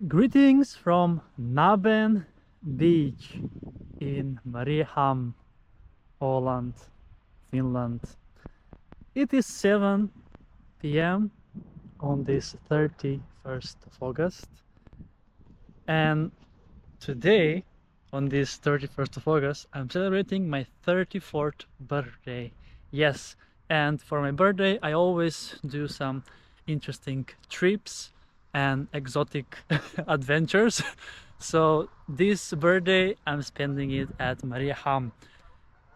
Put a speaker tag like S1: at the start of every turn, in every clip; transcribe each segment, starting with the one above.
S1: Greetings from Nabbens beach in Mariehamn, Holland, Finland. It is 7 p.m. on this 31st of August, and today, on this 31st of August, I'm celebrating my 34th birthday. Yes, and for my birthday I always do some interesting trips and exotic adventures. So this birthday I'm spending it at Mariehamn,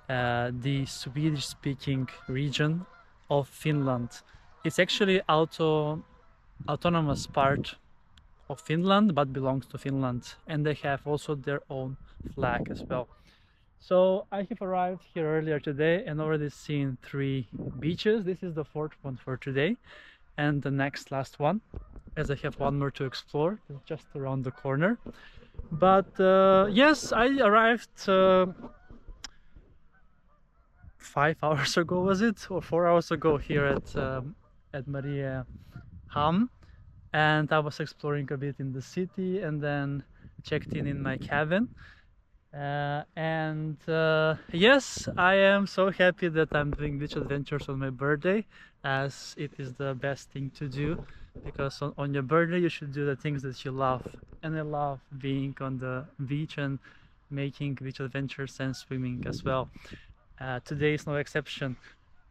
S1: the Swedish-speaking region of Finland. It's actually autonomous part of Finland, but belongs to Finland, and they have also their own flag as well. So I have arrived here earlier today and already seen 3 beaches. This is the 4th one for today, and the last one, as I have one more to explore just around the corner. But yes, I arrived 5 hours ago, was it, or 4 hours ago here at Mariehamn, and I was exploring a bit in the city and then checked in my cabin. Yes, I am so happy that I'm doing beach adventures on my birthday, as it is the best thing to do, because on your birthday you should do the things that you love, and I love being on the beach and making beach adventures and swimming as well. Today is no exception,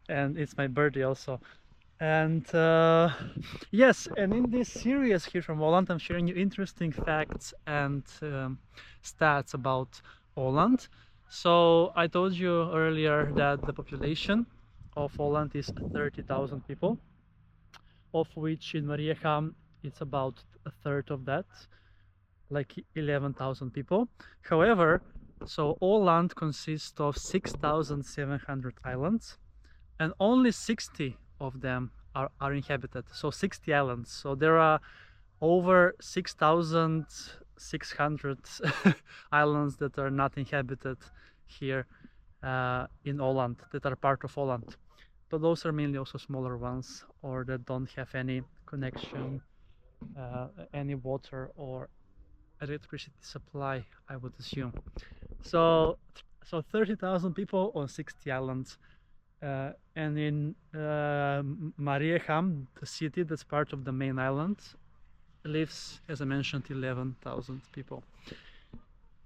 S1: and it's my birthday also. And yes, and in this series here from Holland, I'm sharing you interesting facts and stats about Holland. So I told you earlier that the population of Holland is 30,000 people, of which in Mariehamn it's about a third of that, like 11,000 people. However, so Holland consists of 6,700 islands, and only 60 of them are inhabited, so 60 islands. So there are over 6,600 islands that are not inhabited here in Holland, that are part of Holland. But those are mainly also smaller ones, or that don't have any connection, any water or electricity supply, I would assume. So 30,000 people on 60 islands. And in Mariehamn, the city that's part of the main island, lives, as I mentioned, 11,000 people.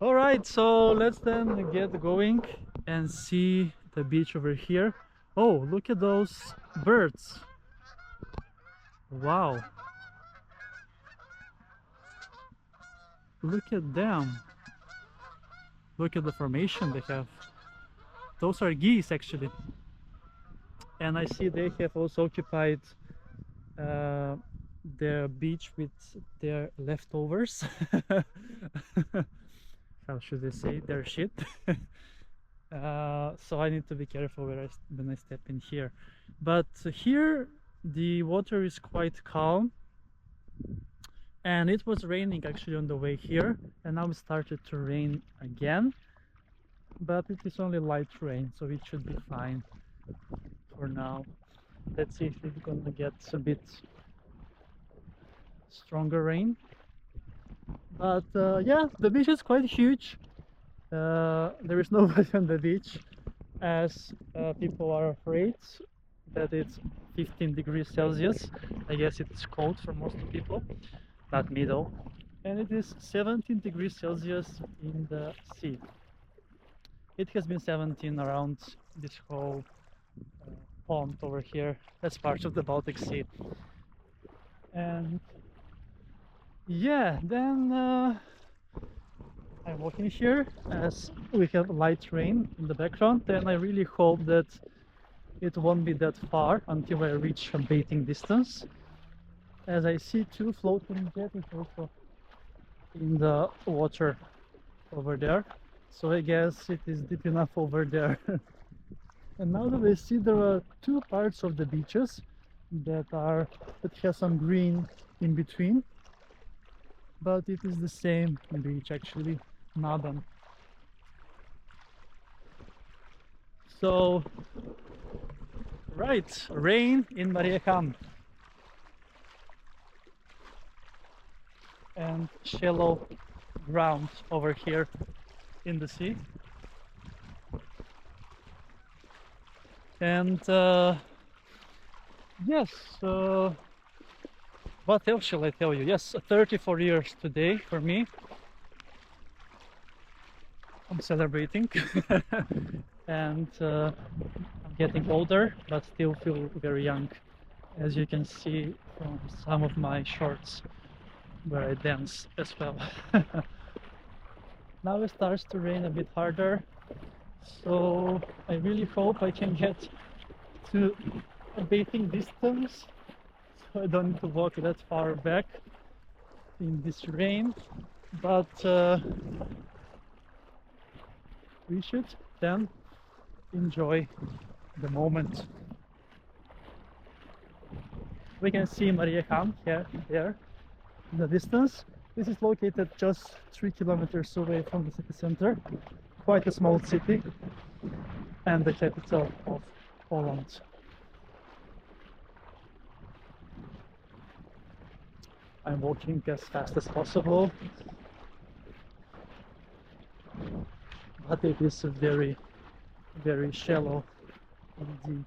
S1: All right, so let's then get going and see the beach over here. Oh, look at those birds. Wow. Look at them. Look at the formation they have. Those are geese, actually. And I see they have also occupied their beach with their leftovers. How should I say, their shit. So I need to be careful when I step in here. But here the water is quite calm, and it was raining actually on the way here, and now it started to rain again, but it is only light rain, so it should be fine for now. Let's see if it's gonna get a bit stronger rain. But yeah, the beach is quite huge. There is nobody on the beach, as people are afraid that it's 15 degrees Celsius. I guess it's cold for most people, not me though. And it is 17 degrees Celsius in the sea. It has been 17 around this whole pond over here. That's part of the Baltic Sea. And yeah, then I'm walking here as we have light rain in the background, and I really hope that it won't be that far until I reach a baiting distance. As I see two floating jetties also in the water over there, so I guess it is deep enough over there. And now that I see, there are two parts of the beaches that have some green in between, but it is the same beach actually, Nabbens. So, right, rain in Mariehamn and shallow ground over here in the sea. And yes, what else shall I tell you? Yes, 34 years today for me. I'm celebrating. And I'm getting older, but still feel very young, as you can see from some of my shorts where I dance as well. Now it starts to rain a bit harder, so I really hope I can get to a baiting distance, so I don't need to walk that far back in this rain, but we should then enjoy the moment. We can see Mariehamn here, there, in the distance. This is located just 3 kilometers away from the city center, quite a small city, and the capital of Holland. I'm walking as fast as possible, but it is very, very shallow indeed.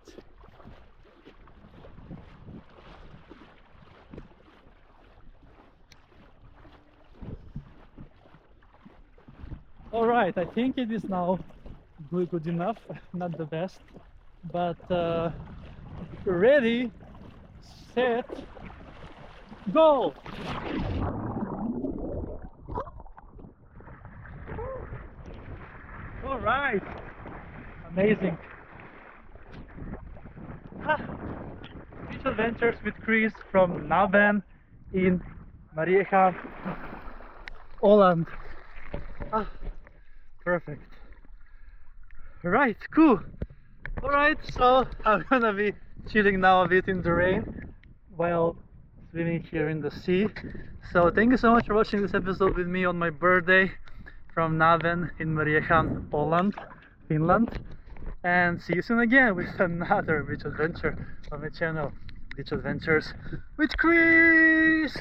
S1: Alright, I think it is now good enough, not the best, but ready, set, go! Alright, amazing. Beach adventures with Chris from Nabbens in Mariehamn, Holland. Perfect. Right, cool. Alright, so I'm gonna be chilling now a bit in the rain while swimming here in the sea. So thank you so much for watching this episode with me on my birthday from Nabbens in Mariehamn, Holland, Finland. And see you soon again with another beach adventure on my channel, Beach Adventures with Chris!